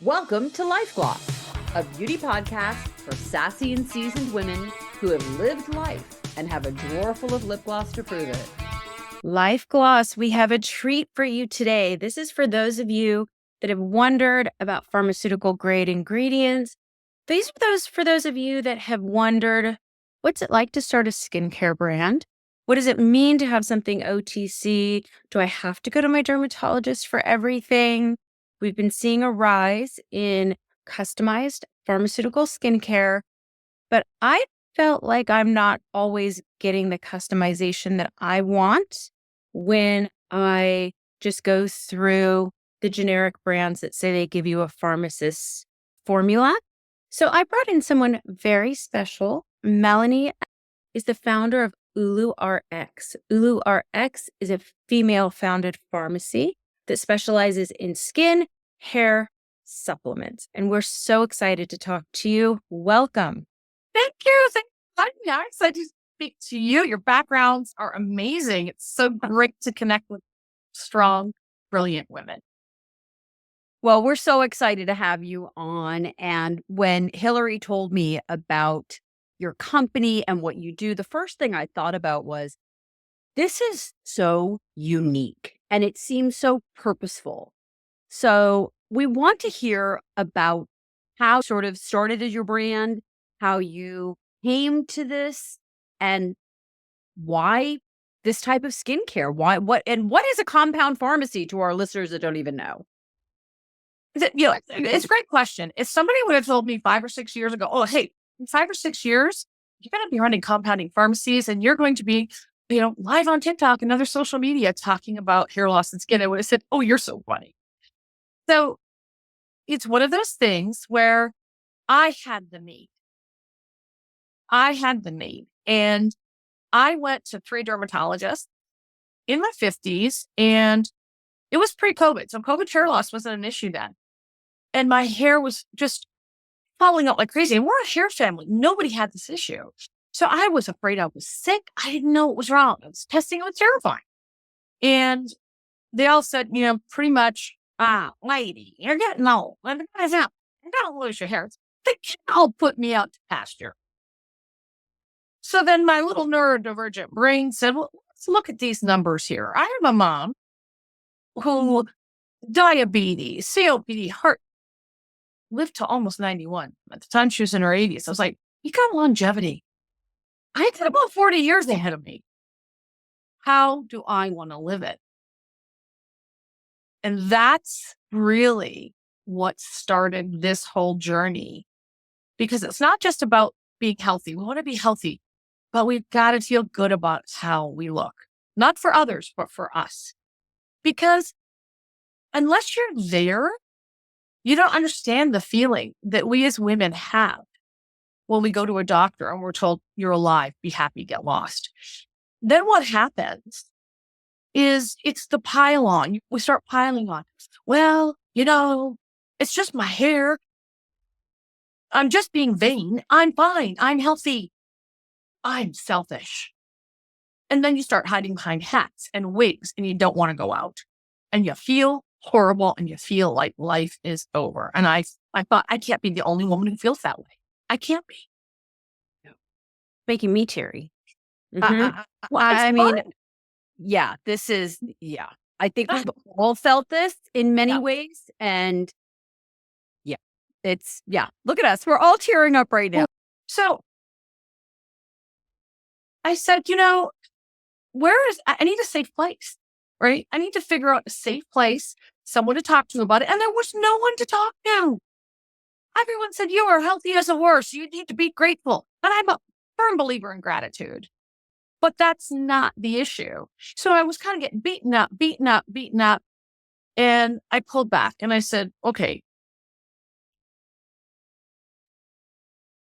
Welcome to LifeGLOSS, a beauty podcast for sassy and seasoned women who have lived life and have a drawer full of lip gloss to prove it. LifeGLOSS, we have a treat for you today. This is for those of you that have wondered about pharmaceutical grade ingredients. These are for those of you that have wondered, what's it like to start a skincare brand? What does it mean to have something OTC? Do I have to go to my dermatologist for everything? We've been seeing a rise in customized pharmaceutical skincare, but I felt like I'm not always getting the customization that I want when I just go through the generic brands that say they give you a pharmacist's formula. So I brought in someone very special. Melanie is the founder of Ulu Rx. Ulu Rx is a female-founded pharmacy that specializes in skin, hair, supplements. And we're so excited to talk to you. Welcome. Thank you. I'm excited to speak to you. Your backgrounds are amazing. It's so great to connect with strong, brilliant women. Well, we're so excited to have you on. And when Hillary told me about your company and what you do, the first thing I thought about was, this is so unique and it seems so purposeful. So we want to hear about how sort of started as your brand, how you came to this, and why this type of skincare. What is a compound pharmacy to our listeners that don't even know? It's a great question. If somebody would have told me 5 or 6 years ago, oh, hey, in 5 or 6 years, you're going to be running compounding pharmacies and you're going to be, live on TikTok and other social media talking about hair loss and skin, I would have said, oh, you're so funny. So it's one of those things where I had the need. And I went to 3 dermatologists in my 50s, and it was pre-COVID. So COVID hair loss wasn't an issue then. And my hair was just falling out like crazy. And we're a hair family. Nobody had this issue. So I was afraid I was sick. I didn't know what was wrong. I was testing. It was terrifying. And they all said, pretty much, lady, you're getting old. And guys out. You don't lose your hair. They all put me out to pasture. So then my little neurodivergent brain said, well, let's look at these numbers here. I have a mom who diabetes, COPD, heart, lived to almost 91. At the time she was in her 80s. I was like, you got longevity. I got about 40 years ahead of me. How do I want to live it? And that's really what started this whole journey, because it's not just about being healthy. We want to be healthy, but we've got to feel good about how we look, not for others, but for us. Because unless you're there, you don't understand the feeling that we as women have when we go to a doctor and we're told, you're alive, be happy, get lost. Then what happens is it's the pile on. We start piling on. Well, it's just my hair. I'm just being vain. I'm fine. I'm healthy. I'm selfish. And then you start hiding behind hats and wigs and you don't want to go out. And you feel horrible and you feel like life is over. And I thought, I can't be the only woman who feels that way. I can't be. Making me teary. Mm-hmm. I mean, yeah, this is, I think we've all felt this in many ways. And look at us. We're all tearing up right now. So I said, I need a safe place, right? I need to figure out a safe place, someone to talk to about it. And there was no one to talk to. Everyone said, you are healthy as a horse. You need to be grateful. And I'm a firm believer in gratitude. But that's not the issue. So I was kind of getting beaten up. And I pulled back and I said, okay,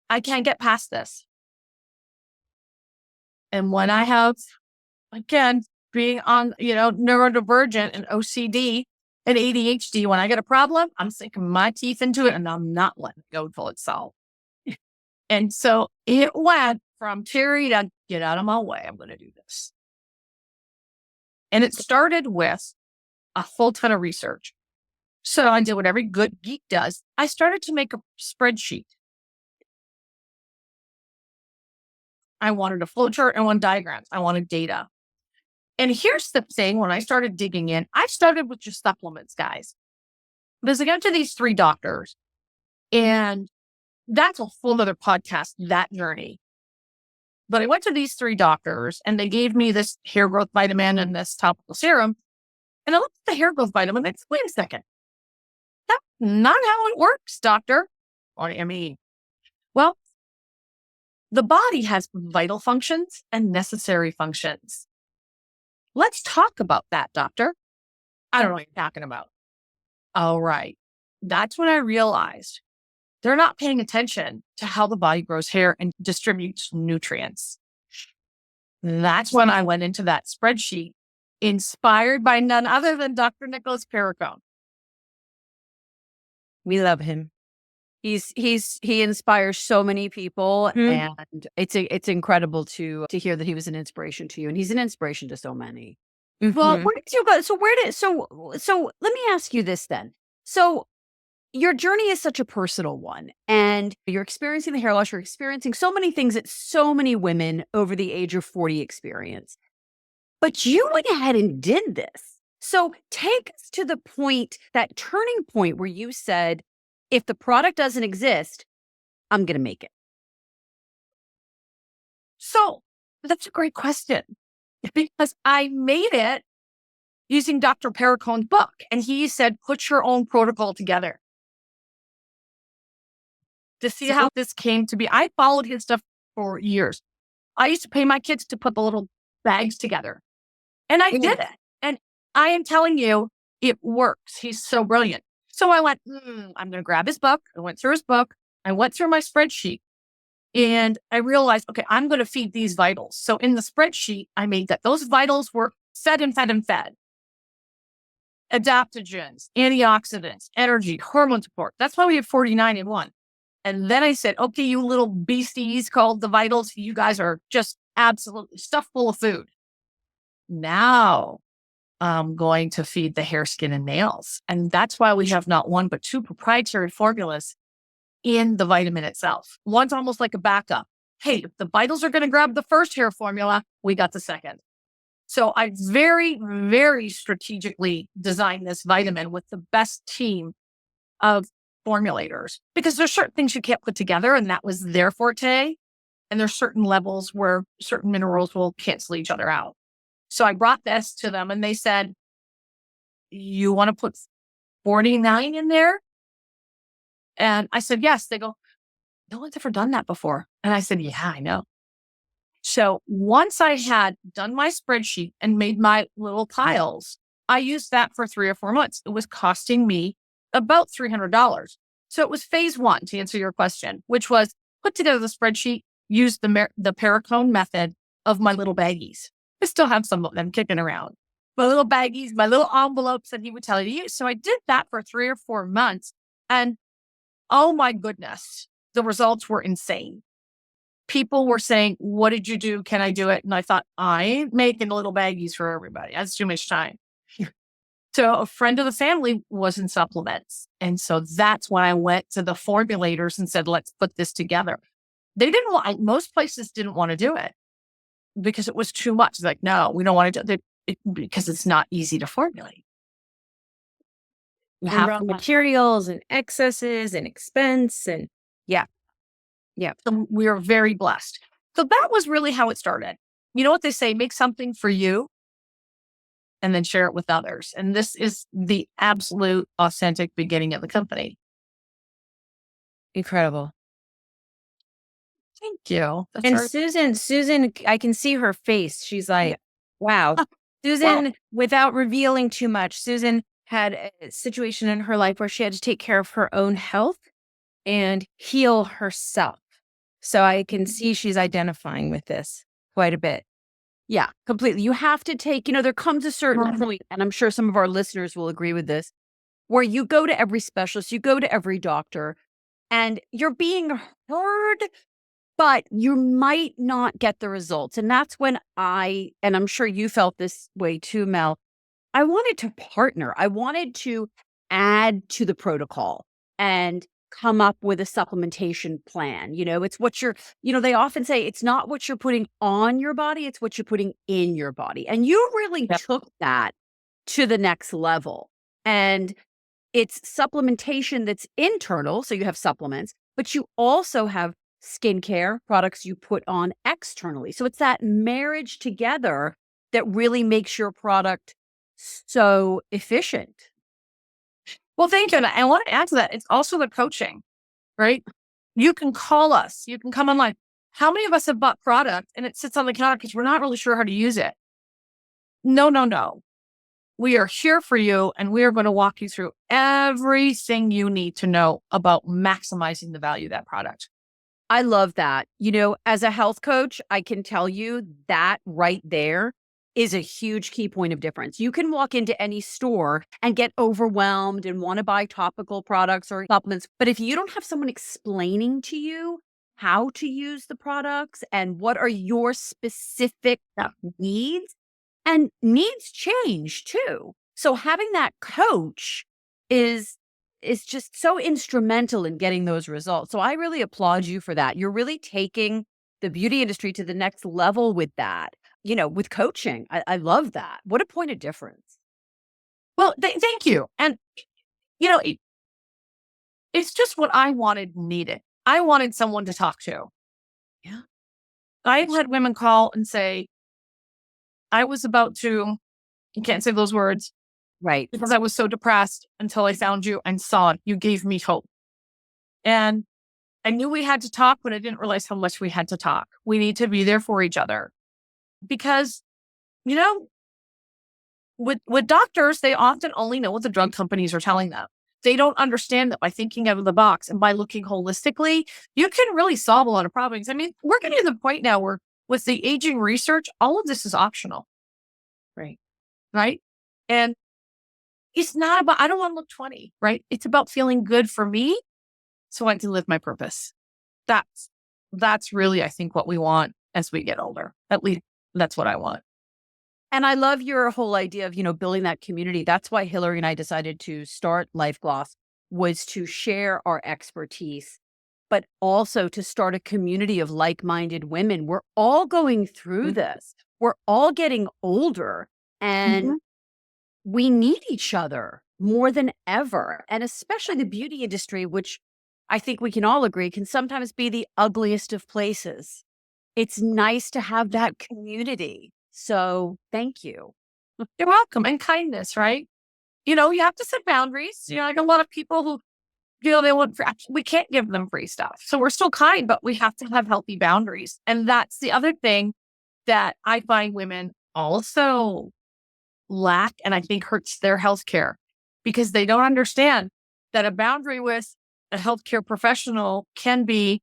I can't get past this. And when I have, again, being on, neurodivergent and OCD and ADHD, when I get a problem, I'm sinking my teeth into it and I'm not letting it go till it's solved. And so it went from Terry to get out of my way. I'm going to do this. And it started with a full ton of research. So I did what every good geek does. I started to make a spreadsheet. I wanted a flowchart and one diagrams. I wanted data. And here's the thing, when I started digging in, I started with just supplements, guys. Because I got to these 3 doctors, and that's a whole other podcast, that journey. But I went to these 3 doctors and they gave me this hair growth vitamin and this topical serum. And I looked at the hair growth vitamin and I said, wait a second. That's not how it works, doctor. What do you mean? Well, the body has vital functions and necessary functions. Let's talk about that, doctor. I don't know what you're talking about. All right. That's when I realized they're not paying attention to how the body grows hair and distributes nutrients. That's when I went into that spreadsheet, inspired by none other than Dr. Nicholas Perricone. We love him. He inspires so many people, and it's incredible to hear that he was an inspiration to you, and he's an inspiration to so many. Well, where did you go? So let me ask you this then. So your journey is such a personal one, and you're experiencing the hair loss. You're experiencing so many things that so many women over the age of 40 experience. But you went ahead and did this. So take us to the point, that turning point where you said, if the product doesn't exist, I'm going to make it. So that's a great question, because I made it using Dr. Perricone's book, and he said, put your own protocol together. To see how this came to be, I followed his stuff for years. I used to pay my kids to put the little bags together, and I did it. And I am telling you, it works. He's so brilliant. So I went, I'm going to grab his book. I went through his book. I went through my spreadsheet, and I realized, okay, I'm going to feed these vitals. So in the spreadsheet, I made that those vitals were fed and fed and fed. Adaptogens, antioxidants, energy, hormone support. That's why we have 49 in one. And then I said, okay, you little beasties called the vitals, you guys are just absolutely stuffed full of food. Now I'm going to feed the hair, skin, and nails. And that's why we have not 1, but 2 proprietary formulas in the vitamin itself. One's almost like a backup. Hey, if the vitals are going to grab the first hair formula, we got the second. So I very, very strategically designed this vitamin with the best team of formulators, because there's certain things you can't put together, and that was their forte. And there's certain levels where certain minerals will cancel each other out. So I brought this to them and they said, you want to put 49 in there? And I said, yes. They go, no one's ever done that before. And I said, yeah, I know. So once I had done my spreadsheet and made my little piles, I used that for 3 or 4 months. It was costing me about $300. So it was phase 1, to answer your question, which was put together the spreadsheet, use the Perricone method of my little baggies. I still have some of them kicking around. My little baggies, my little envelopes that he would tell you to use. So I did that for 3 or 4 months. And oh my goodness, the results were insane. People were saying, what did you do? Can I do it? And I thought, I ain't making little baggies for everybody. That's too much time. So a friend of the family was in supplements. And so that's when I went to the formulators and said, let's put this together. They didn't want, most places didn't want to do it because it was too much. It's like, no, we don't want to do it because it's not easy to formulate. You have materials and excesses and expense and Yeah. So we are very blessed. So that was really how it started. You know what they say, make something for you and then share it with others. And this is the absolute authentic beginning of the company. incredible. Thank you. That's And Susan, I can see her face. She's like, wow. Susan, without revealing too much, Susan had a situation in her life where she had to take care of her own health and heal herself. So I can see she's identifying with this quite a bit. Yeah, completely. You have to take, there comes a certain point, and I'm sure some of our listeners will agree with this, where you go to every specialist, you go to every doctor, and you're being heard, but you might not get the results. And that's when and I'm sure you felt this way too, Mel, I wanted to partner. I wanted to add to the protocol and come up with a supplementation plan. It's what they often say it's not what you're putting on your body, it's what you're putting in your body. And you really Yep. took that to the next level. And it's supplementation that's internal. So you have supplements, but you also have skincare products you put on externally. So it's that marriage together that really makes your product so efficient. Well, thank you. And I want to add to that. It's also the coaching, right? You can call us, you can come online. How many of us have bought product and it sits on the counter because we're not really sure how to use it? No, no, no. We are here for you and we are going to walk you through everything you need to know about maximizing the value of that product. I love that. As a health coach, I can tell you that right there is a huge key point of difference. You can walk into any store and get overwhelmed and want to buy topical products or supplements. But if you don't have someone explaining to you how to use the products and what are your specific needs, and needs change too. So having that coach is just so instrumental in getting those results. So I really applaud you for that. You're really taking the beauty industry to the next level with that, with coaching. I love that. What a point of difference. Well, thank you. And, it's just what I wanted, needed. I wanted someone to talk to. Yeah. I've had women call and say, I was about to, you can't say those words, Right. because I was so depressed until I found you and saw it. You gave me hope. And I knew we had to talk, but I didn't realize how much we had to talk. We need to be there for each other because, with doctors, they often only know what the drug companies are telling them. They don't understand that by thinking out of the box and by looking holistically, you can really solve a lot of problems. I mean, we're getting to the point now where with the aging research, all of this is optional. Right. Right. And it's not about, I don't want to look 20, right? It's about feeling good for me so I can live my purpose. That's really, I think, what we want as we get older. At least that's what I want. And I love your whole idea of, building that community. That's why Hillary and I decided to start LifeGLOSS, was to share our expertise, but also to start a community of like-minded women. We're all going through this. We're all getting older and we need each other more than ever. And especially the beauty industry, which I think we can all agree can sometimes be the ugliest of places. It's nice to have that community. So thank you. You're welcome. And kindness, right? You have to set boundaries. Like a lot of people who, they want free, we can't give them free stuff. So we're still kind, but we have to have healthy boundaries. And that's the other thing that I find women also lack and I think hurts their healthcare because they don't understand that a boundary with a healthcare professional can be,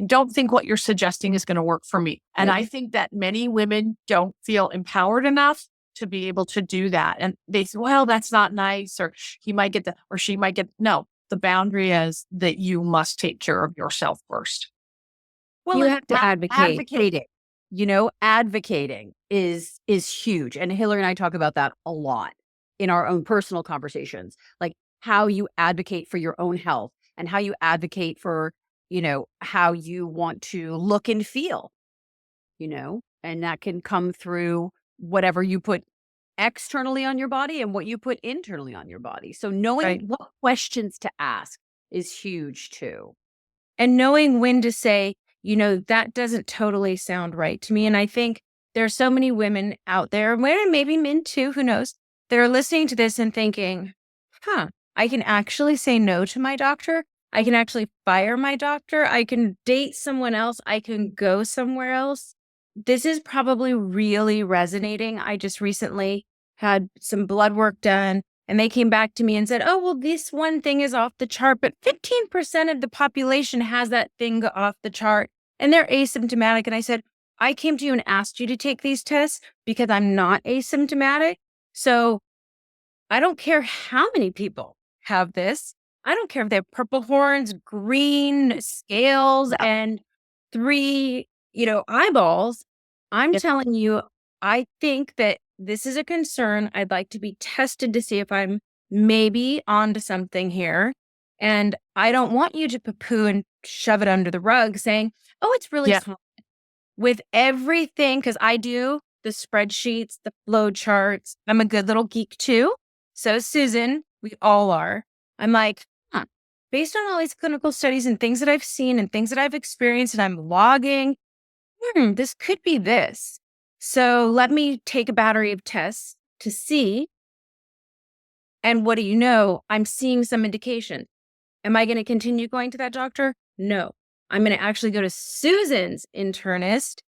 don't think what you're suggesting is going to work for me. And I think that many women don't feel empowered enough to be able to do that. And they say, well, that's not nice, or he might get or she might get. No, the boundary is that you must take care of yourself first. Well, You have to advocate. Advocating is huge. And Hillary and I talk about that a lot in our own personal conversations, like how you advocate for your own health and how you advocate for how you want to look and feel, and that can come through whatever you put externally on your body and what you put internally on your body. So knowing what questions to ask is huge too. And knowing when to say, that doesn't totally sound right to me. And I think there are so many women out there, maybe men too, who knows, that are listening to this and thinking, I can actually say no to my doctor. I can actually fire my doctor. I can date someone else. I can go somewhere else. This is probably really resonating. I just recently had some blood work done and they came back to me and said, oh, well, this one thing is off the chart, but 15% of the population has that thing off the chart and they're asymptomatic. And I said, I came to you and asked you to take these tests because I'm not asymptomatic. So I don't care how many people have this. I don't care if they have purple horns, green scales, and 3, eyeballs. I'm telling you, I think that this is a concern. I'd like to be tested to see if I'm maybe onto something here. And I don't want you to poo-poo and shove it under the rug saying, oh, it's really Yeah. common. With everything, because I do the spreadsheets, the flow charts. I'm a good little geek too. So is Susan, we all are. I'm like, based on all these clinical studies and things that I've seen and things that I've experienced, and I'm logging, this could be this. So let me take a battery of tests to see. And what do you know? I'm seeing some indication. Am I going to continue going to that doctor? No. I'm going to actually go to Susan's internist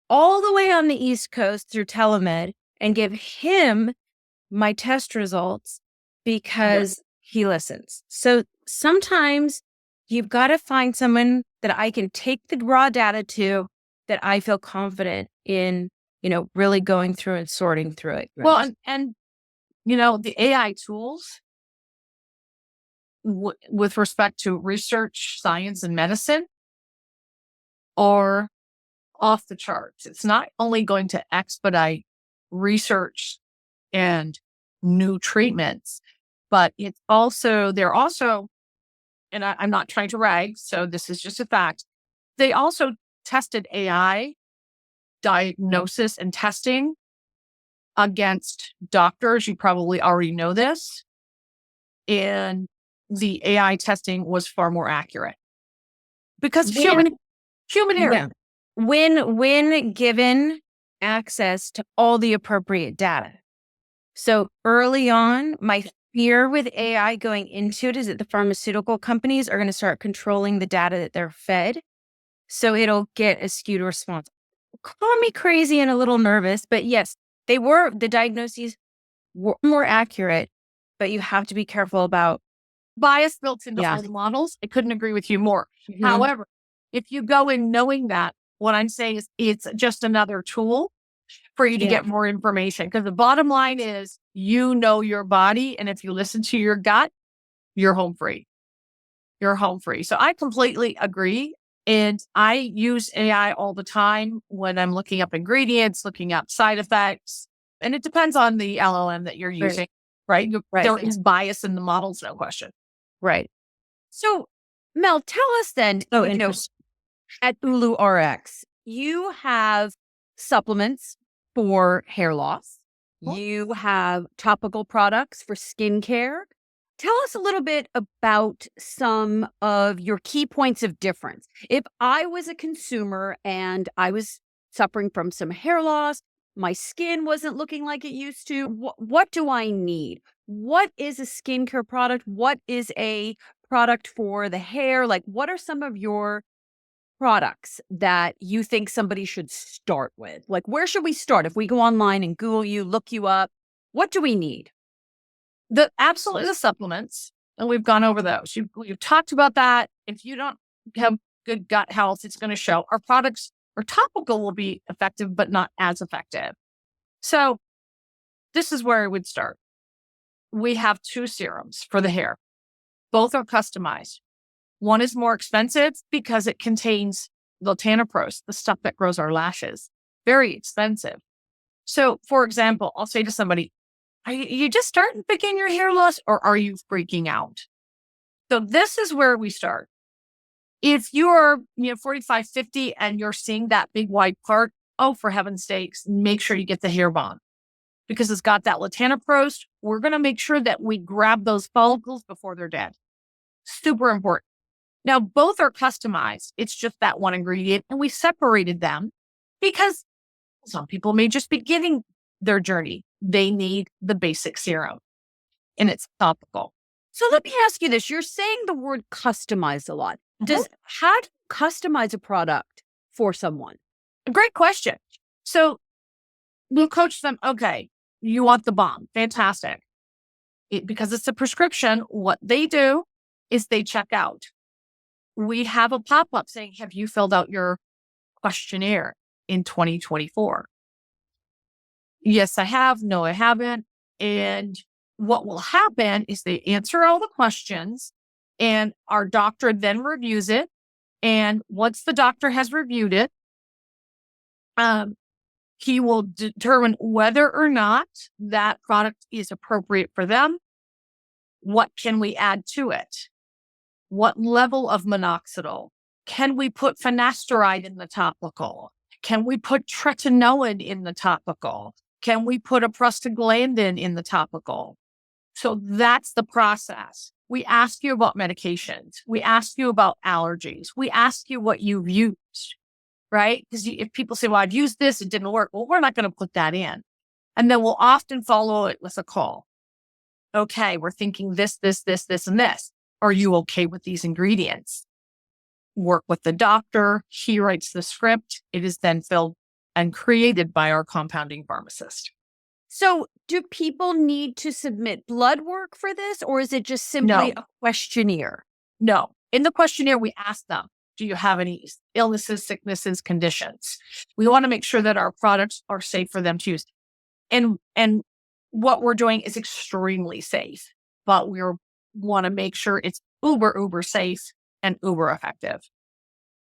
all the way on the East Coast through telemed and give him my test results because he listens. So sometimes you've got to find someone that I can take the raw data to, that I feel confident in, really going through and sorting through it. Well, and the AI tools with respect to research, science, and medicine are off the charts. It's not only going to expedite research and new treatments, but they're also, and I'm not trying to rag, so this is just a fact. They also tested AI diagnosis and testing against doctors. You probably already know this. And the AI testing was far more accurate because human error. Yeah. When given access to all the appropriate data. So early on, my fear with AI going into it is that the pharmaceutical companies are going to start controlling the data that they're fed. So it'll get a skewed response. Call me crazy and a little nervous, but yes, the diagnoses were more accurate, but you have to be careful about Bias built into all the models. I couldn't agree with you more. Mhm. However, if you go in knowing that, what I'm saying is it's just another tool for you to get more information. Because the bottom line is, your body. And if you listen to your gut, you're home free. You're home free. So I completely agree. And I use AI all the time when I'm looking up ingredients, looking up side effects. And it depends on the LLM that you're using, right? There is bias in the models, no question. Right. So, Mel, tell us then, Interesting. at Ulu Rx, you have supplements for hair loss. You have topical products for skincare. Tell us a little bit about some of your key points of difference. If I was a consumer and I was suffering from some hair loss, my skin wasn't looking like it used to, what do I need? What is a skincare product? What is a product for the hair? Like, what are some of your products that you think somebody should start with? Like, where should we start? If we go online and Google you, look you up, what do we need? Absolutely the supplements. And we've gone over those. We've talked about that. If you don't have good gut health, it's going to show. Our products or topical will be effective, but not as effective. So this is where I would start. We have 2 serums for the hair. Both are customized. One is more expensive because it contains latanoprost, the stuff that grows our lashes. Very expensive. So, for example, I'll say to somebody, are you just starting to begin your hair loss, or are you freaking out? So this is where we start. If you're 45, 50 and you're seeing that big wide part, oh, for heaven's sakes, make sure you get the hair balm because it's got that latanoprost. We're going to make sure that we grab those follicles before they're dead. Super important. Now, both are customized. It's just that one ingredient, and we separated them because some people may just be beginning their journey. They need the basic serum, and it's topical. So let me ask you this. You're saying the word customized a lot. How do you customize a product for someone? A great question. So we'll coach them. Okay, you want the balm. Fantastic. Because it's a prescription, what they do is they check out. We have a pop-up saying, have you filled out your questionnaire in 2024? Yes, I have. No, I haven't. And what will happen is they answer all the questions and our doctor then reviews it. And once the doctor has reviewed it, he will determine whether or not that product is appropriate for them. What can we add to it? What level of minoxidil? Can we put finasteride in the topical? Can we put tretinoin in the topical? Can we put a prostaglandin in the topical? So that's the process. We ask you about medications. We ask you about allergies. We ask you what you've used, right? Because if people say, well, I've used this, it didn't work. Well, we're not going to put that in. And then we'll often follow it with a call. Okay, we're thinking this, and this. Are you okay with these ingredients? Work with the doctor. He writes the script. It is then filled and created by our compounding pharmacist. So do people need to submit blood work for this, or is it just simply a questionnaire? No. In the questionnaire, we ask them, do you have any illnesses, sicknesses, conditions? We want to make sure that our products are safe for them to use. And what we're doing is extremely safe, but we want to make sure it's uber safe and uber effective.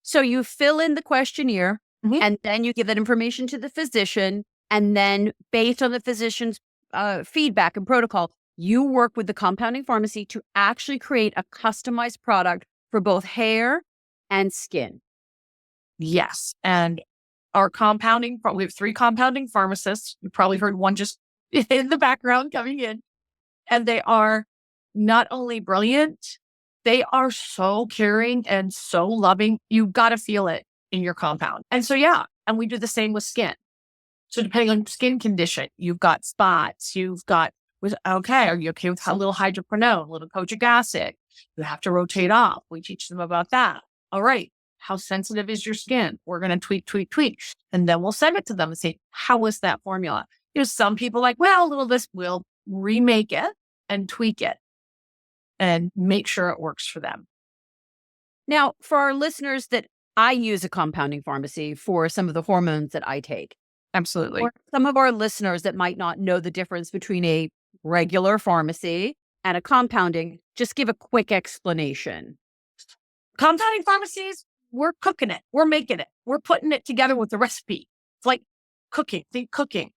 So you fill in the questionnaire, Mhm. and then you give that information to the physician. And then based on the physician's feedback and protocol, you work with the compounding pharmacy to actually create a customized product for both hair and skin. Yes. And our compounding, we have 3 compounding pharmacists. You probably heard one just in the background coming in. And they are not only brilliant, they are so caring and so loving. You've got to feel it in your compound. And so, yeah. And we do the same with skin. So depending on skin condition, you've got spots, okay, are you okay with a little hydroquinone, a little kojic acid? You have to rotate off. We teach them about that. All right. How sensitive is your skin? We're going to tweak. And then we'll send it to them and say, how was that formula? Some people like, well, a little this, we'll remake it and tweak it and make sure it works for them. Now, for our listeners that I use a compounding pharmacy for some of the hormones that I take. Absolutely. Or some of our listeners that might not know the difference between a regular pharmacy and a compounding, just give a quick explanation. Compounding pharmacies, we're cooking it. We're making it. We're putting it together with the recipe. It's like cooking. Think cooking.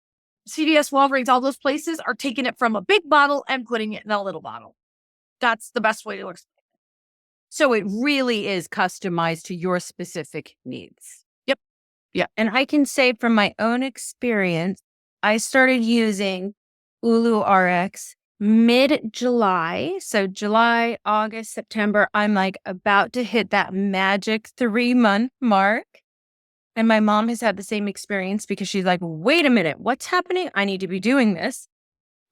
CVS, Walgreens, all those places are taking it from a big bottle and putting it in a little bottle. That's the best way to explain it. So it really is customized to your specific needs. Yep. Yeah. And I can say from my own experience, I started using Ulu Rx mid-July. So July, August, September, I'm like about to hit that magic 3-month mark. And my mom has had the same experience because she's like, wait a minute, what's happening? I need to be doing this.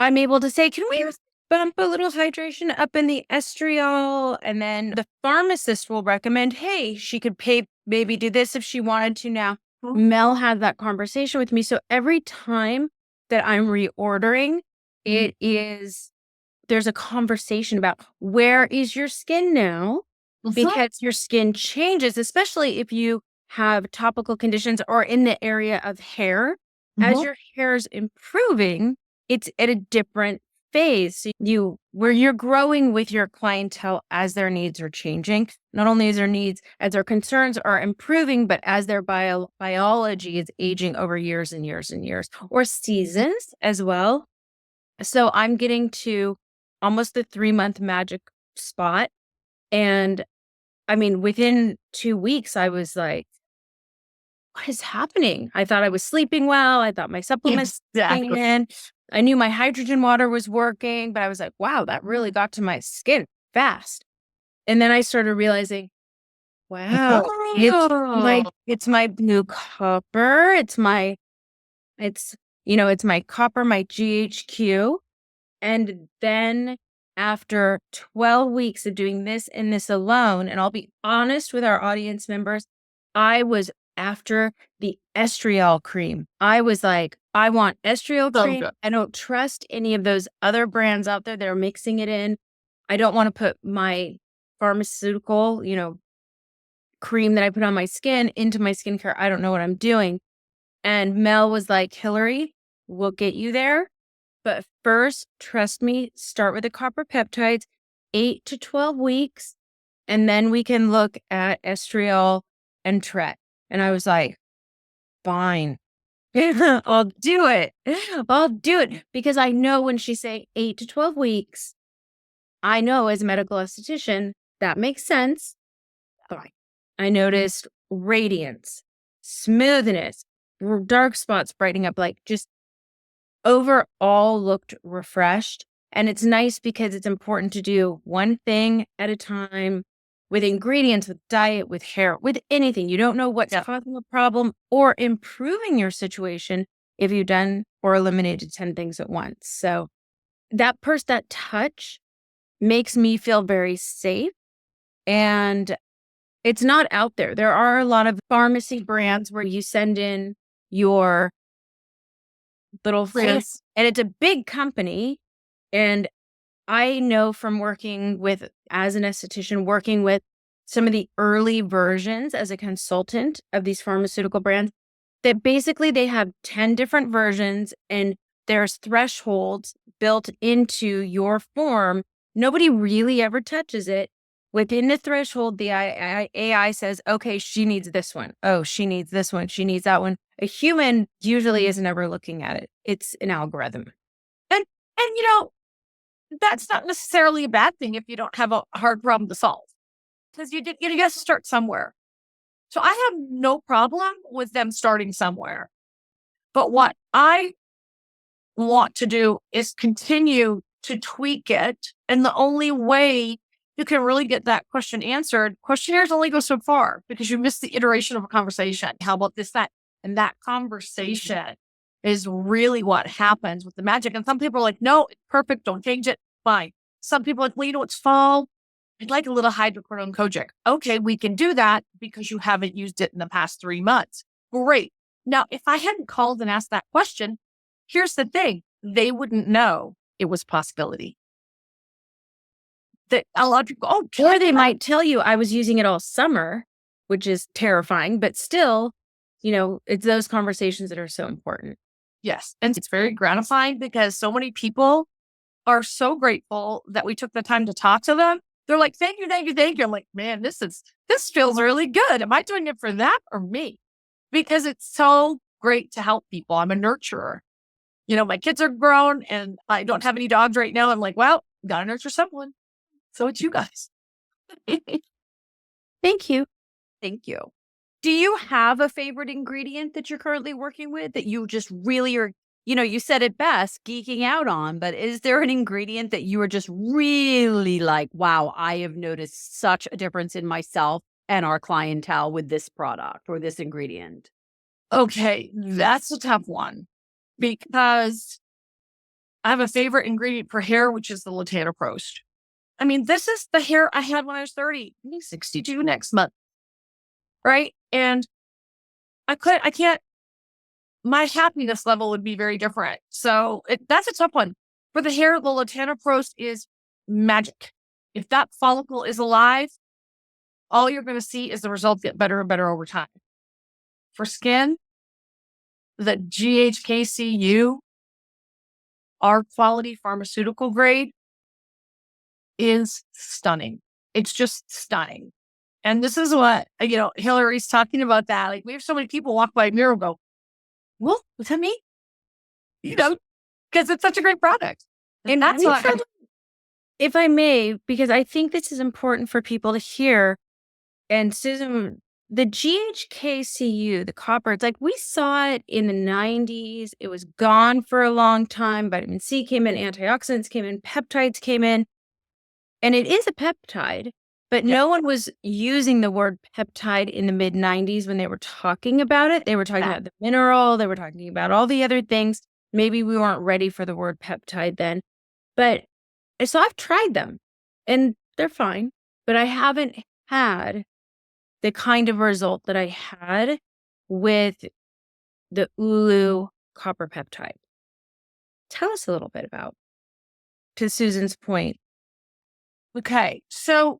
I'm able to say, can we bump a little hydration up in the estriol? And then the pharmacist will recommend, hey, she could maybe do this if she wanted to now. Mel had that conversation with me. So every time that I'm reordering, there's a conversation about where is your skin now? Because your skin changes, especially if you have topical conditions or in the area of hair. As your hair is improving, it's at a different phase. So where you're growing with your clientele as their needs are changing, not only as their needs, as their concerns are improving, but as their biology is aging over years and years and years, or seasons as well. So I'm getting to almost the 3-month magic spot. And I mean, within 2 weeks, I was like, what is happening? I thought I was sleeping well. I thought my supplements came in. I knew my hydrogen water was working, but I was like, wow, that really got to my skin fast. And then I started realizing, wow, it's my blue copper. It's my copper, my GHQ. And then after 12 weeks of doing this and this alone, and I'll be honest with our audience members, I was after the estriol cream. I was like, I want estriol cream. Good. I don't trust any of those other brands out there that are mixing it in. I don't want to put my pharmaceutical, cream that I put on my skin into my skincare. I don't know what I'm doing. And Mel was like, Hillary, we'll get you there. But first, trust me, start with the copper peptides, 8 to 12 weeks, and then we can look at estriol and tret. And I was like, fine, I'll do it. I'll do it. Because I know when she's saying 8 to 12 weeks, I know as a medical esthetician, that makes sense. Fine. I noticed radiance, smoothness, dark spots brightening up, like just overall looked refreshed. And it's nice because it's important to do one thing at a time with ingredients, with diet, with hair, with anything. You don't know what's causing a problem or improving your situation if you've done or eliminated 10 things at once. So that touch makes me feel very safe. And it's not out there. There are a lot of pharmacy brands where you send in your little face, and it's a big company. And I know from working with, as an esthetician, working with some of the early versions as a consultant of these pharmaceutical brands, that basically they have 10 different versions and there's thresholds built into your form. Nobody really ever touches it. Within the threshold, the AI says, okay, she needs this one. Oh, she needs this one. She needs that one. A human usually isn't ever looking at it. It's an algorithm. And that's not necessarily a bad thing if you don't have a hard problem to solve, because you got to start somewhere. So I have no problem with them starting somewhere. But what I want to do is continue to tweak it. And the only way you can really get that question answered, questionnaires only go so far because you miss the iteration of a conversation. How about this, that? And that conversation is really what happens with the magic. And some people are like, no, it's perfect. Don't change it. Fine. Some people are like, well, it's fall. I'd like a little hydrocodone kojic. Okay, we can do that because you haven't used it in the past 3 months. Great. Now, if I hadn't called and asked that question, here's the thing. They wouldn't know it was a possibility. That a lot of people, or they might tell you I was using it all summer, which is terrifying, but still, it's those conversations that are so important. Yes. And it's very gratifying because so many people are so grateful that we took the time to talk to them. They're like, thank you, thank you, thank you. I'm like, man, this feels really good. Am I doing it for them or me? Because it's so great to help people. I'm a nurturer. My kids are grown and I don't have any dogs right now. I'm like, well, gotta nurture someone. So it's you guys. Thank you. Thank you. Do you have a favorite ingredient that you're currently working with that you just really are, you said it best, geeking out on, but is there an ingredient that you are just really like, wow, I have noticed such a difference in myself and our clientele with this product or this ingredient? Okay, that's a tough one because I have a favorite ingredient for hair, which is the latanoprost. I mean, this is the hair I had when I was 30. I'm 62 next month. Right? And I can't, my happiness level would be very different. So that's a tough one. For the hair, the latanoprost is magic. If that follicle is alive, all you're going to see is the results get better and better over time. For skin, the GHKCU, our quality pharmaceutical grade, is stunning. It's just stunning. And this is what, Hillary's talking about that. Like, we have so many people walk by a mirror and go, well, was that me? Because it's such a great product. And that's what, if I may, because I think this is important for people to hear. And Susan, the GHKCU, the copper, it's like we saw it in the 90s. It was gone for a long time. Vitamin C came in, antioxidants came in, peptides came in. And it is a peptide, but no one was using the word peptide in the mid 90s when they were talking about it. They were talking about the mineral. They were talking about all the other things. Maybe we weren't ready for the word peptide then. But so I've tried them and they're fine, but I haven't had the kind of result that I had with the Ulu copper peptide. Tell us a little bit about, to Susan's point. Okay. So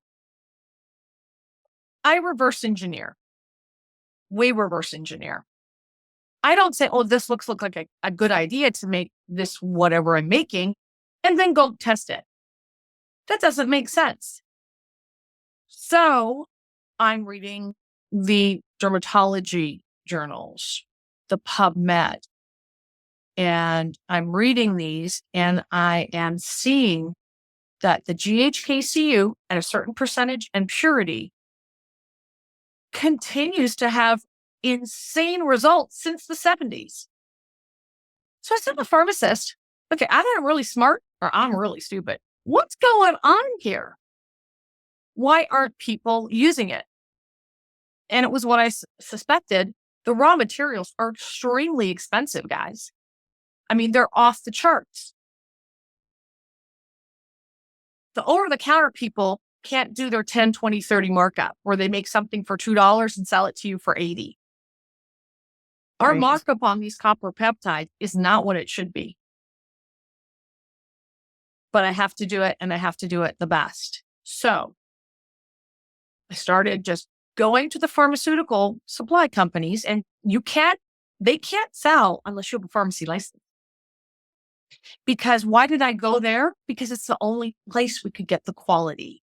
I reverse engineer. We reverse engineer. I don't say, oh, this looks like a good idea to make this whatever I'm making and then go test it. That doesn't make sense. So I'm reading the dermatology journals, the PubMed, and I'm reading these and I am seeing that the GHKCU at a certain percentage and purity continues to have insane results since the 70s. So I said to the pharmacist, okay, either I'm really smart or I'm really stupid. What's going on here? Why aren't people using it? And it was what I suspected. The raw materials are extremely expensive, guys. I mean, they're off the charts. The over-the-counter people can't do their 10, 20, 30 markup where they make something for $2 and sell it to you for 80. Our Right. markup on these copper peptides is not what it should be. But I have to do it, and I have to do it the best. So I started just going to the pharmaceutical supply companies, and they can't sell unless you have a pharmacy license. Because why did I go there? Because it's the only place we could get the quality.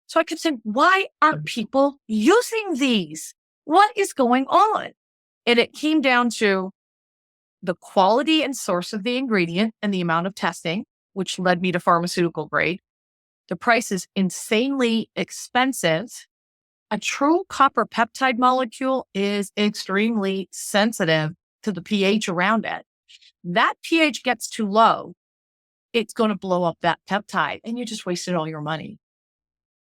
So I kept saying, why aren't people using these? What is going on? And it came down to the quality and source of the ingredient and the amount of testing, which led me to pharmaceutical grade. The price is insanely expensive. A true copper peptide molecule is extremely sensitive to the pH around it. That pH gets too low, it's going to blow up that peptide, and you just wasted all your money.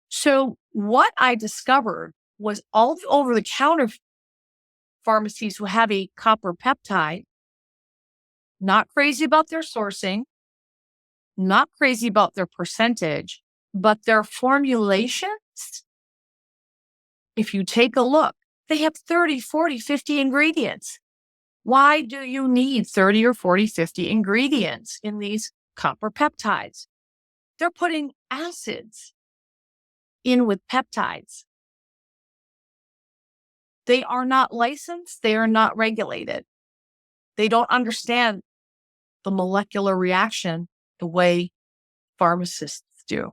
So what I discovered was all the over-the-counter pharmacies who have a copper peptide, not crazy about their sourcing, not crazy about their percentage, but their formulations, if you take a look, they have 30, 40, 50 ingredients. Why do you need 30 or 40, 50 ingredients in these copper peptides? They're putting acids in with peptides. They are not licensed. They are not regulated. They don't understand the molecular reaction the way pharmacists do.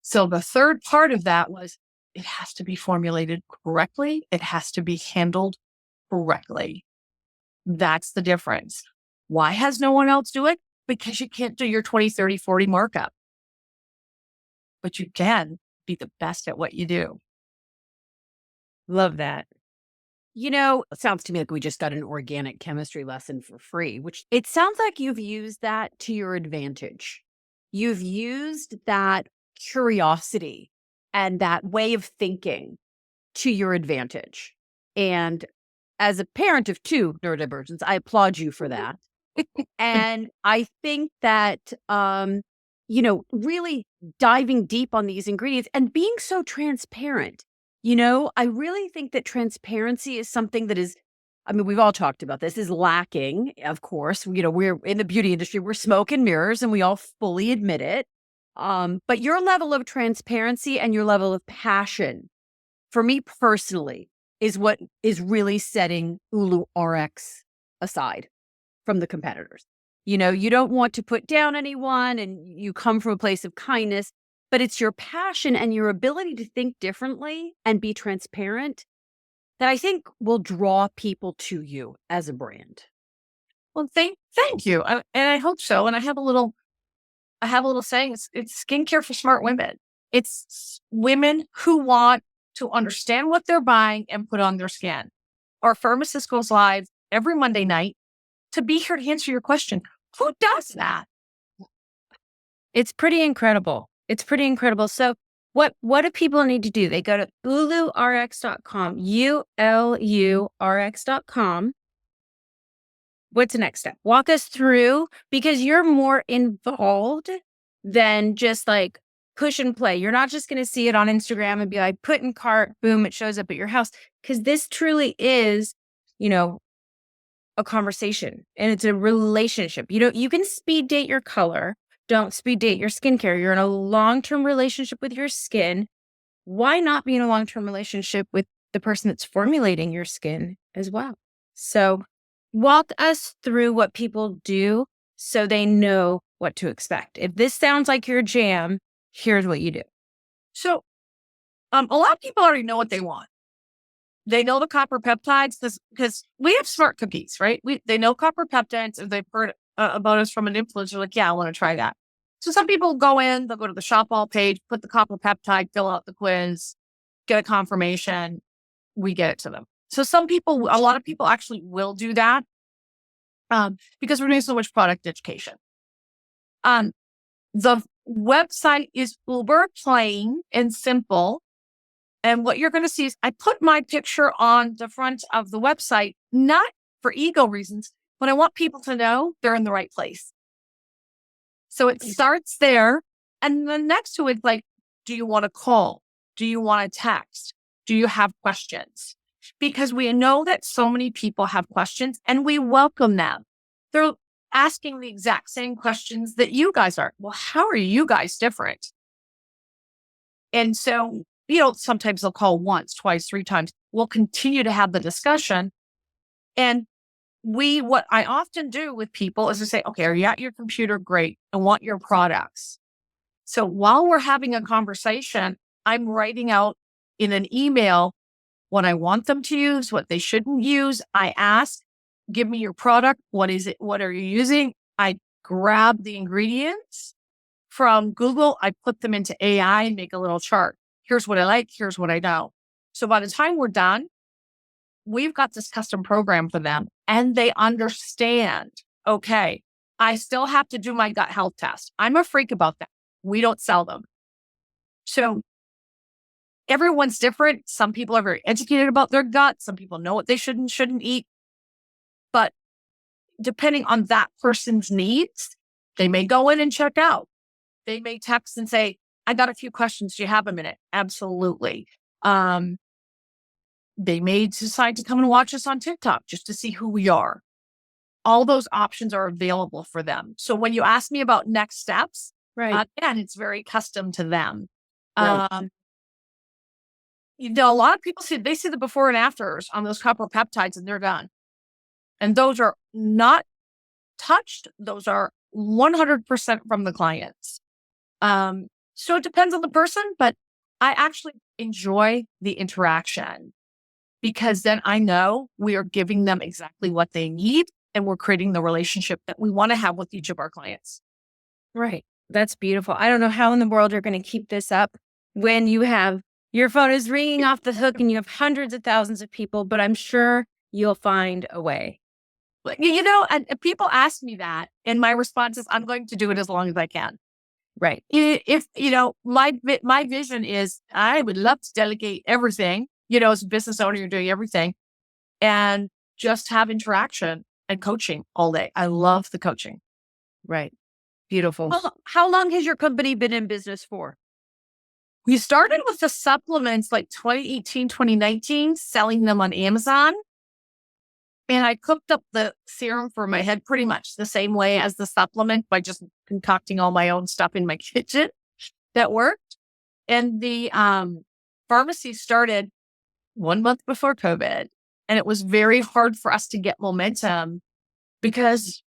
So the third part of that was it has to be formulated correctly. It has to be handled correctly. That's the difference. Why has no one else do it? Because you can't do your 20, 30, 40 markup. But you can be the best at what you do. Love that. It sounds to me like we just got an organic chemistry lesson for free, which it sounds like you've used that to your advantage. You've used that curiosity and that way of thinking to your advantage. And as a parent of two neurodivergents, I applaud you for that. And I think that, really diving deep on these ingredients and being so transparent. I really think that transparency is something that is, we've all talked about this, is lacking, of course. We're in the beauty industry, we're smoke and mirrors, and we all fully admit it. But your level of transparency and your level of passion, for me personally, is what is really setting Ulu Rx aside from the competitors. You don't want to put down anyone, and you come from a place of kindness. But it's your passion and your ability to think differently and be transparent that I think will draw people to you as a brand. Well, thank you, and I hope so. And I have a little saying: it's skincare for smart women. It's women who want to understand what they're buying and put on their skin. Our pharmacist goes live every Monday night to be here to answer your question. Who does that? It's pretty incredible. It's pretty incredible. So what do people need to do? They go to UluRx.com, ULURX.com. What's the next step? Walk us through, because you're more involved than just like push and play. You're not just going to see it on Instagram and be like, put in cart, boom, it shows up at your house. Because this truly is, a conversation, and it's a relationship. You can speed date your color. Don't speed date your skincare. You're in a long-term relationship with your skin. Why not be in a long-term relationship with the person that's formulating your skin as well? So walk us through what people do so they know what to expect. If this sounds like your jam, here's what you do. So a lot of people already know what they want. They know the copper peptides because we have smart cookies, right? They know copper peptides, and they've heard about us from an influencer. Like, yeah, I want to try that. So some people go in, they'll go to the shop all page, put the copper peptide, fill out the quiz, get a confirmation. We get it to them. So a lot of people actually will do that because we're doing so much product education. The website is uber plain and simple. And what you're going to see is I put my picture on the front of the website, not for ego reasons, but I want people to know they're in the right place. So it starts there. And then next to it, like, do you want to call? Do you want to text? Do you have questions? Because we know that so many people have questions and we welcome them. They're asking the exact same questions that you guys are. Well, how are you guys different? And so, sometimes they'll call once, twice, 3 times. We'll continue to have the discussion. And what I often do with people is to say, okay, are you at your computer? Great. I want your products. So while we're having a conversation, I'm writing out in an email what I want them to use, what they shouldn't use. I ask, give me your product. What is it? What are you using? I grab the ingredients from Google. I put them into AI and make a little chart. Here's what I like. Here's what I don't. So by the time we're done, we've got this custom program for them and they understand, okay, I still have to do my gut health test. I'm a freak about that. We don't sell them. So everyone's different. Some people are very educated about their gut. Some people know what they should and shouldn't eat. But depending on that person's needs, they may go in and check out. They may text and say, I got a few questions. Do you have a minute? Absolutely. They may decide to come and watch us on TikTok just to see who we are. All those options are available for them. So when you ask me about next steps, Right. again, it's very custom to them. Right. A lot of people see the before and afters on those copper peptides and they're done. And those are not touched. Those are 100% from the clients. So it depends on the person, but I actually enjoy the interaction because then I know we are giving them exactly what they need and we're creating the relationship that we want to have with each of our clients. Right. That's beautiful. I don't know how in the world you're going to keep this up when your phone is ringing off the hook and you have hundreds of thousands of people, but I'm sure you'll find a way. And people ask me that, and my response is, I'm going to do it as long as I can. Right. If my vision is, I would love to delegate everything. As a business owner, you're doing everything, and just have interaction and coaching all day. I love the coaching. Right. Beautiful. Well, how long has your company been in business for? We started with the supplements like 2018, 2019, selling them on Amazon. And I cooked up the serum for my head pretty much the same way as the supplement by just concocting all my own stuff in my kitchen. That worked. And the pharmacy started 1 month before COVID. And it was very hard for us to get momentum because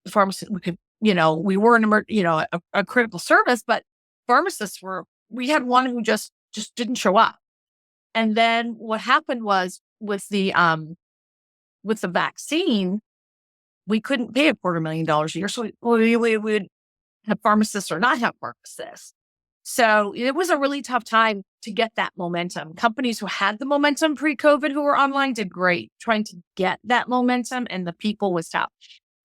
the pharmacy, we were a critical service, but we had one who just didn't show up. And then what happened was with the vaccine, we couldn't pay $250,000 a year. So we would have pharmacists or not have pharmacists. So it was a really tough time to get that momentum. Companies who had the momentum pre-COVID who were online did great trying to get that momentum, and the people was tough.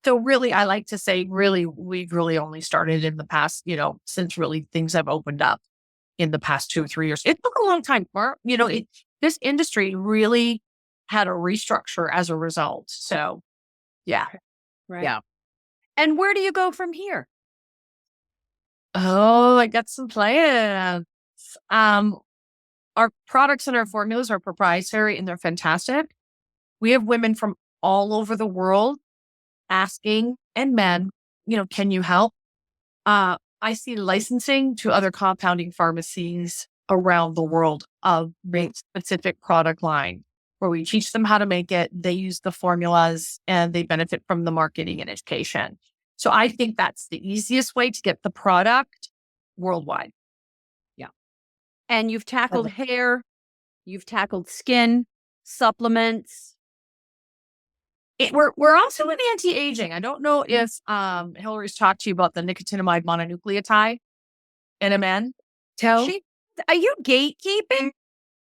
So really, I like to say, we've really only started in the past, since really things have opened up in the past 2 or 3 years. It took a long time. This industry really had a restructure as a result. So, yeah. Right. Yeah. And where do you go from here? Oh, I got some plans. Our products and our formulas are proprietary and they're fantastic. We have women from all over the world asking, and men, can you help? I see licensing to other compounding pharmacies around the world of a specific product line where we teach them how to make it. They use the formulas and they benefit from the marketing and education. So I think that's the easiest way to get the product worldwide. Yeah. And you've tackled hair, you've tackled skin, supplements. We're also in anti-aging. I don't know if Hillary's talked to you about the nicotinamide mononucleotide, NMN. Tell She, are you gatekeeping?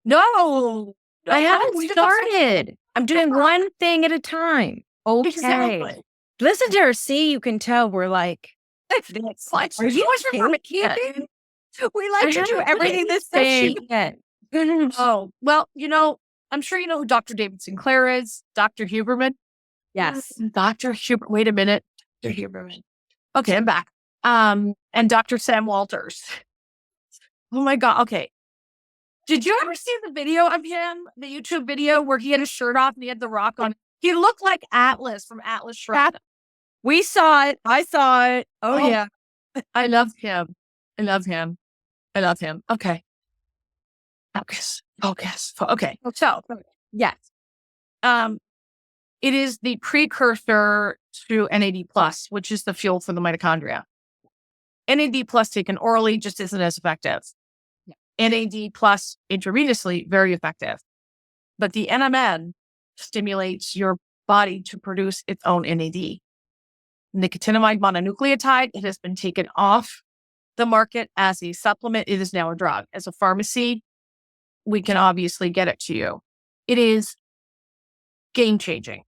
No, I no, haven't we just started. I'm doing one thing at a time. Okay. exactly. Listen to her. See, you can tell we're like, It's like, Are you always remember it. gatekeeping? We I like to do haven't everything the same. yet. Oh, well, I'm sure you know who Dr. David Sinclair is, Dr. Huberman. Yes. Dr. Huber. Wait a minute. Dr. Huberman. Okay, I'm back. And Dr. Sam Walters. Oh my God. Okay. Did you ever see the video of him, the YouTube video where he had his shirt off and he had the rock on? He looked like Atlas from Atlas Shrugged. We saw it. I saw it. Oh, Oh. yeah. I love him. I love him. I love him. Okay. Focus. Focus. Okay. So, Yes. it is the precursor to NAD plus, which is the fuel for the mitochondria. NAD plus taken orally just isn't as effective. NAD plus intravenously, very effective. But the NMN stimulates your body to produce its own NAD. Nicotinamide mononucleotide, it has been taken off the market as a supplement. It is now a drug. As a pharmacy, we can obviously get it to you. It is game changing.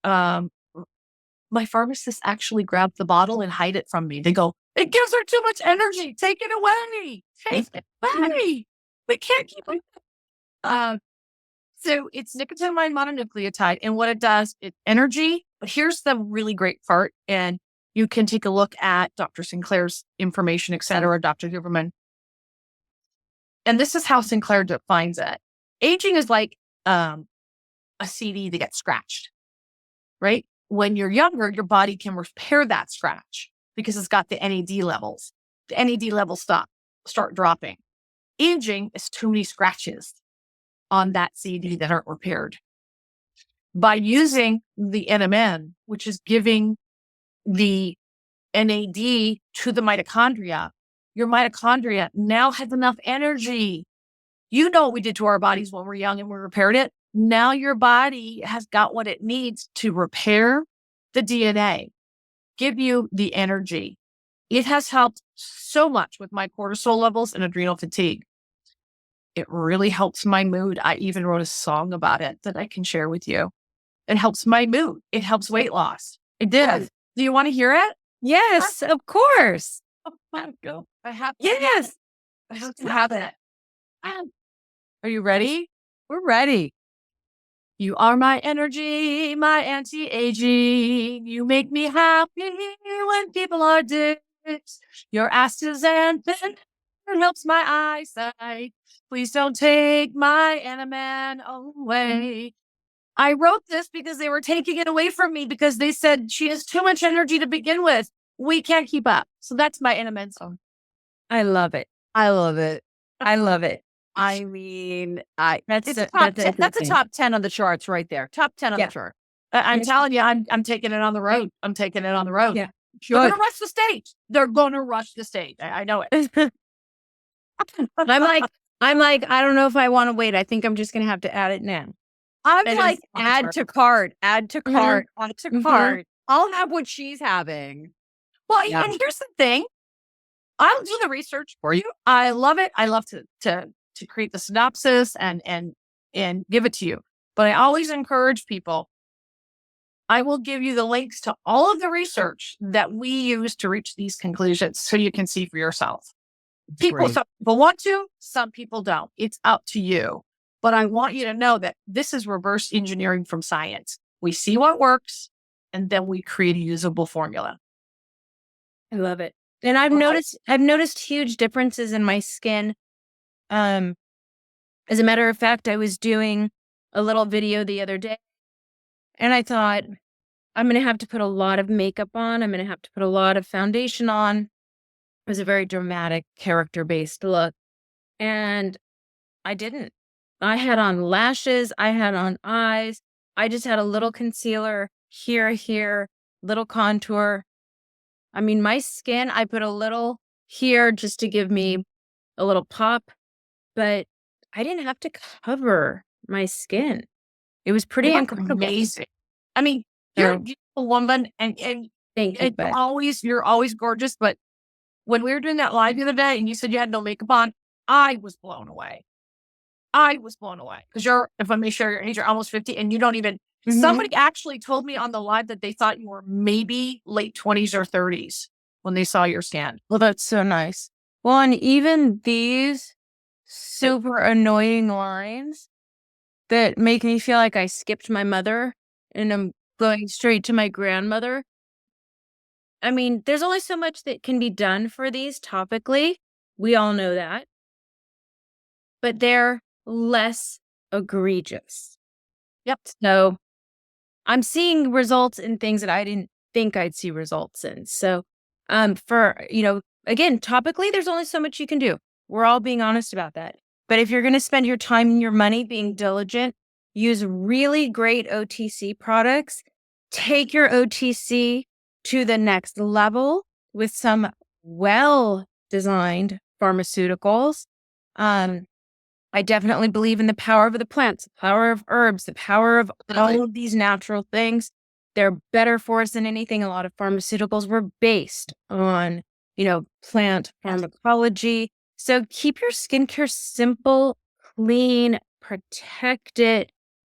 My pharmacist actually grabbed the bottle and hide it from me. They go, it gives her too much energy. Take it away. Take it away. We can't keep it. So it's nicotinamide mononucleotide. And what it does, it's energy. But here's the really great part. And you can take a look at Dr. Sinclair's information, et cetera, Dr. Huberman. And this is how Sinclair defines it. Aging is like a CD that gets scratched, right? When you're younger, your body can repair that scratch because it's got the NAD levels. The NAD levels start dropping. Aging is too many scratches on that CD that aren't repaired. By using the NMN, which is giving the NAD to the mitochondria, your mitochondria now has enough energy. You know what we did to our bodies when we were young and we repaired it. Now your body has got what it needs to repair the DNA, give you the energy. It has helped so much with my cortisol levels and adrenal fatigue. It really helps my mood. I even wrote a song about it that I can share with you. It helps my mood. It helps weight loss. It did. Do you want to hear it? Yes, of course. Go. I have. Yes. I have to have it. Are you ready? We're ready. You are my energy, my anti-aging. You make me happy when people are dicks. Your astaxanthin helps my eyesight. Please don't take my NMN away. I wrote this because they were taking it away from me because they said she has too much energy to begin with. We can't keep up. So that's my NMN song. I love it. I love it. I love it. I mean, That's that's a top 10 on the charts right there. Top 10 on Yeah. the chart. I'm telling you, I'm taking it on the road. I'm taking it on the road. Yeah. They're going Good. to rush the stage. They're going to rush the stage. I know it. I'm like, I don't know if I want to wait. I think I'm just going to have to add it now. I'm It like, is on the add chart. to cart, add to Mhm. cart, add to Mhm. cart. I'll have what she's having. Well, Yeah. and here's the thing. I'll do the research for you. I love it. I love to create the synopsis and give it to you. But I always encourage people. I will give you the links to all of the research that we use to reach these conclusions so you can see for yourself. Great. Some people want to, some people don't. It's up to you. But I want you to know that this is reverse engineering from science. We see what works, and then we create a usable formula. I love it. And I've noticed huge differences in my skin. As a matter of fact, I was doing a little video the other day and I thought, I'm going to have to put a lot of makeup on. I'm going to have to put a lot of foundation on. It was a very dramatic character-based look. And I didn't. I had on lashes. I had on eyes. I just had a little concealer here, little contour. I mean, my skin, I put a little here just to give me a little pop, but I didn't have to cover my skin. It was pretty You look incredible. amazing. I mean, you're a So beautiful woman and thank you, but you're always gorgeous. But when we were doing that live the other day and you said you had no makeup on, I was blown away. I was blown away because if I may share your age, you're almost 50 and you don't even, Mhm. somebody actually told me on the live that they thought you were maybe late 20s or 30s when they saw your scan. Well, that's so nice. Well, and even these super annoying lines that make me feel like I skipped my mother and I'm going straight to my grandmother. I mean, there's only so much that can be done for these topically. We all know that, but they're less egregious. Yep. So I'm seeing results in things that I didn't think I'd see results in. So, again, topically, there's only so much you can do. We're all being honest about that. But if you're going to spend your time and your money being diligent, use really great OTC products, take your OTC to the next level with some well designed pharmaceuticals. Um, I definitely believe in the power of the plants, the power of herbs, the power of all of these natural things. They're better for us than anything. A lot of pharmaceuticals were based on, plant Yes. pharmacology. So keep your skincare simple, clean, protect it.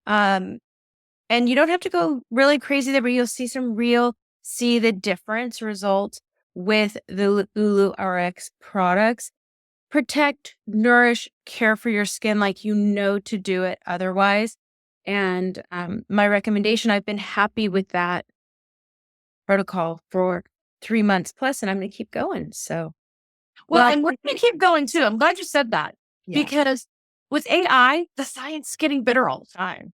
Um, and you don't have to go really crazy there, but you'll see the difference results with the Ulu Rx products. Protect, nourish, care for your skin like you know to do it otherwise. And my recommendation, I've been happy with that protocol for 3 months plus, and I'm going to keep going. So, Well, well, and we're going to keep going too. I'm glad you said that yeah. because with AI, the science is getting better all the time.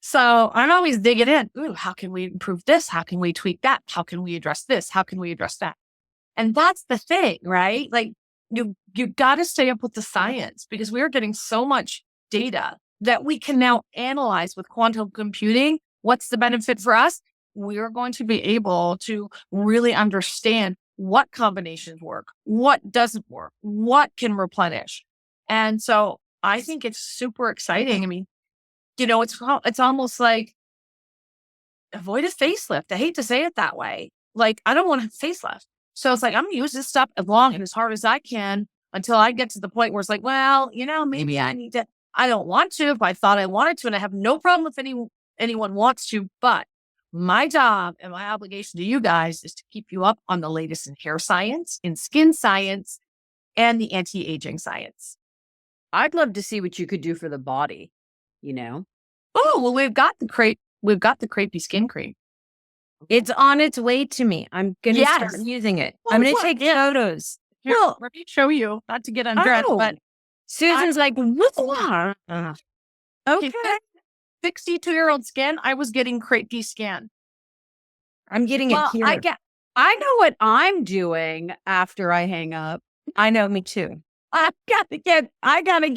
So I'm always digging in. Ooh, how can we improve this? How can we tweak that? How can we address this? How can we address that? And that's the thing, right? Like you got to stay up with the science because we are getting so much data that we can now analyze with quantum computing. What's the benefit for us? We are going to be able to really understand what combinations work, what doesn't work, what can replenish. And so I think it's super exciting. I mean, it's almost like avoid a facelift. I hate to say it that way. Like, I don't want a facelift. So it's like, I'm going to use this stuff as long and as hard as I can until I get to the point where it's like, well, maybe I don't want to if I thought I wanted to. And I have no problem if anyone wants to. But my job and my obligation to you guys is to keep you up on the latest in hair science, in skin science, and the anti-aging science. I'd love to see what you could do for the body, you know? Oh, well, we've got the crepey skin cream. It's on its way to me. I'm going to start Yes. using it. Well, I'm going to look, take yeah. photos. Here, Well, let me show you, not to get undressed, oh, but Susan's like, what's okay. 62-year-old skin, I was getting crepey skin. I'm getting it Well, here. I know what I'm doing after I hang up. I know, me too. I gotta get, Take I gotta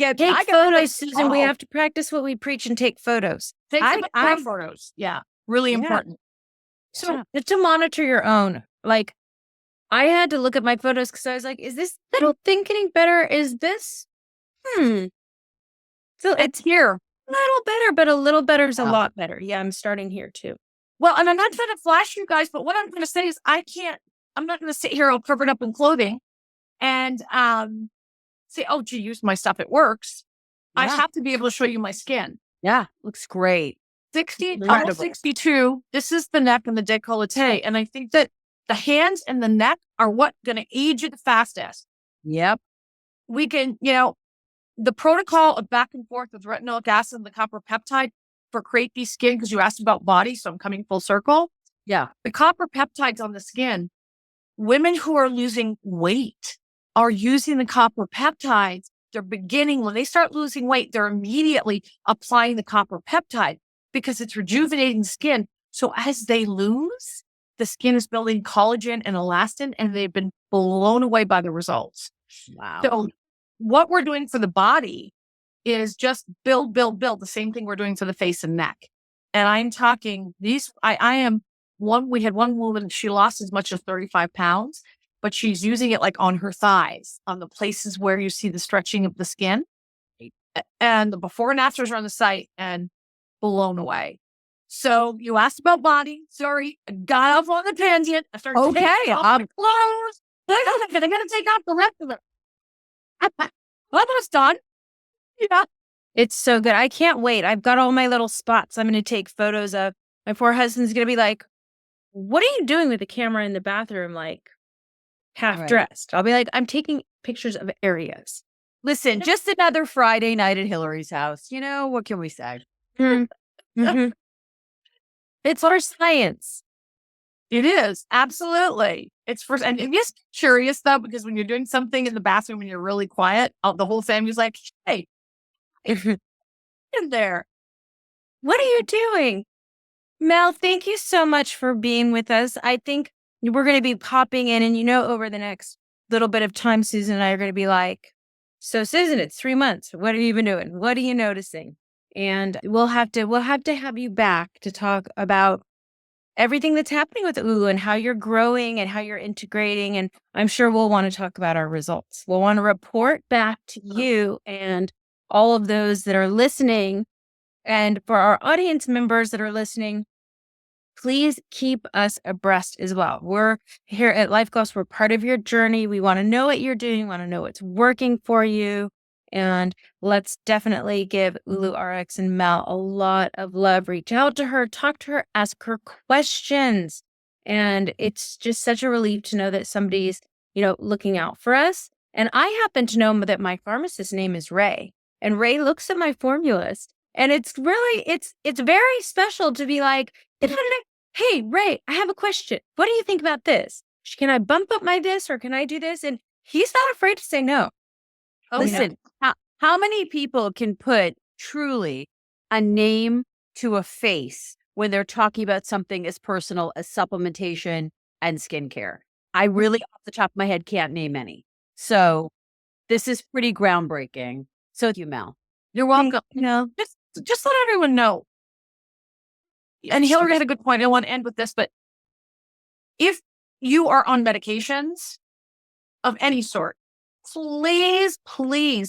photos, make, Susan. We have to practice what we preach and take photos. Take some I, photos. Yeah, really yeah. important. So Yeah. just to monitor your own, like I had to look at my photos because I was like, is this little thing getting better? Is this, so it's Here. a little better, but a little better is a Yeah. lot better. Yeah, I'm starting here too. Well, and I'm not trying to flash you guys, but what I'm going to say is I'm not going to sit here all covered up in clothing and say, oh, gee, use my stuff. It works. I Yeah. have to be able to show you my skin. Yeah. Looks great. 60, Incredible. almost 62. This is the neck and the décolleté. And I think that the hands and the neck are what going to age you the fastest. Yep. We can, the protocol of back and forth with retinoic acid and the copper peptide for crepey skin, because you asked about body, so I'm coming full circle. Yeah. The copper peptides on the skin, women who are losing weight are using the copper peptides. When they start losing weight, they're immediately applying the copper peptide because it's rejuvenating the skin. So as they lose, the skin is building collagen and elastin, and they've been blown away by the results. Wow. So what we're doing for the body is just build, the same thing we're doing for the face and neck. And I'm talking we had one woman, she lost as much as 35 pounds, but she's using it like on her thighs, on the places where you see the stretching of the skin. And the before and afters are on the site and blown away. So you asked about body. Sorry, I got off on the tangent. I started taking off my clothes. I'm going to take off the rest of it. Almost done. Yeah. It's so good. I can't wait. I've got all my little spots I'm going to take photos of. My poor husband's going to be like, what are you doing with the camera in the bathroom? Like half dressed. I'll be like, I'm taking pictures of areas. Listen, just another Friday night at Hillary's house. You know, what can we say? Mm-hmm. It's our science. It is. Absolutely. It's for, and I'm just curious though, because when you're doing something in the bathroom and you're really quiet, the whole family's like, hey, in there. What are you doing? Mel, thank you so much for being with us. I think we're going to be popping in, and over the next little bit of time, Susan and I are going to be like, so Susan, it's 3 months. What have you been doing? What are you noticing? And we'll have to have you back to talk about everything that's happening with Ulu and how you're growing and how you're integrating. And I'm sure we'll want to talk about our results. We'll want to report back to you and all of those that are listening. And for our audience members that are listening, please keep us abreast as well. We're here at LifeGLOSS. We're part of your journey. We want to know what you're doing, want to know what's working for you. And let's definitely give Ulu Rx and Mel a lot of love. Reach out to her, talk to her, ask her questions. And it's just such a relief to know that somebody's, looking out for us. And I happen to know that my pharmacist's name is Ray. And Ray looks at my formulas. And it's really, it's very special to be like, hey, Ray, I have a question. What do you think about this? Can I bump up my this or can I do this? And he's not afraid to say no. Oh, listen, how many people can put truly a name to a face when they're talking about something as personal as supplementation and skincare? I really, off the top of my head, can't name any. So this is pretty groundbreaking. So thank you, Mel. You're welcome. Just let everyone know. And Hillary had a good point. I want to end with this, but if you are on medications of any sort, please,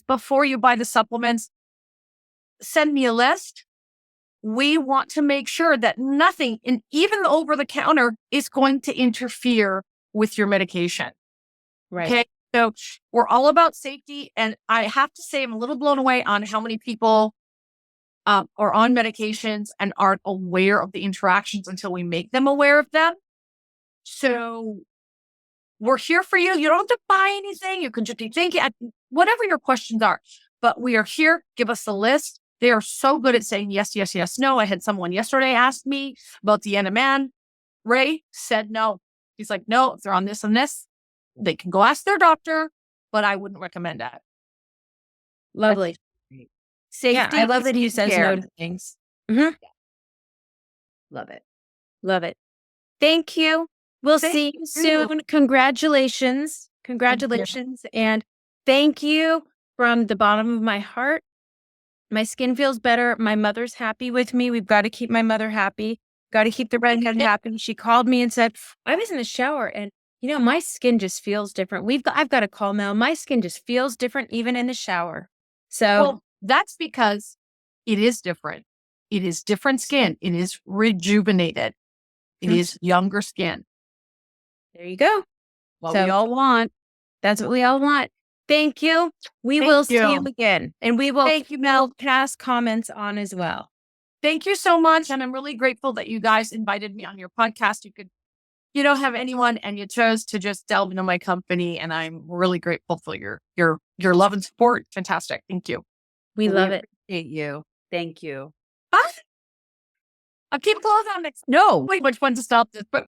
before you buy the supplements, send me a list. We want to make sure that nothing, and even over the counter, is going to interfere with your medication. Right. Okay. So we're all about safety. And I have to say, I'm a little blown away on how many people are on medications and aren't aware of the interactions until we make them aware of them. So we're here for you. You don't have to buy anything. You can just be thinking, whatever your questions are. But we are here. Give us a list. They are so good at saying yes, yes, yes, no. I had someone yesterday ask me about the NMN. Ray said no. He's like, no, if they're on this and this, they can go ask their doctor, but I wouldn't recommend that. Lovely. Safety. Yeah, I love that he says no to things. Mm-hmm. Love it. Love it. Thank you. We'll see you soon. Congratulations. Congratulations. And thank you from the bottom of my heart. My skin feels better. My mother's happy with me. We've got to keep my mother happy. Got to keep the redhead happy. She called me and said, I was in the shower and my skin just feels different. I've got to call Mel. My skin just feels different even in the shower. So that's because it is different. It is different skin. It is rejuvenated. It is younger skin. There you go. What we all want. That's what we all want. Thank you. We will see you again. And we will pass comments on as well. Thank you so much. And I'm really grateful that you guys invited me on your podcast. You could, have anyone and you chose to just delve into my company. And I'm really grateful for your love and support. Fantastic. Thank you. We love it. Appreciate you. Thank you. I'll keep clothes on next. No. Wait, which one to stop this? But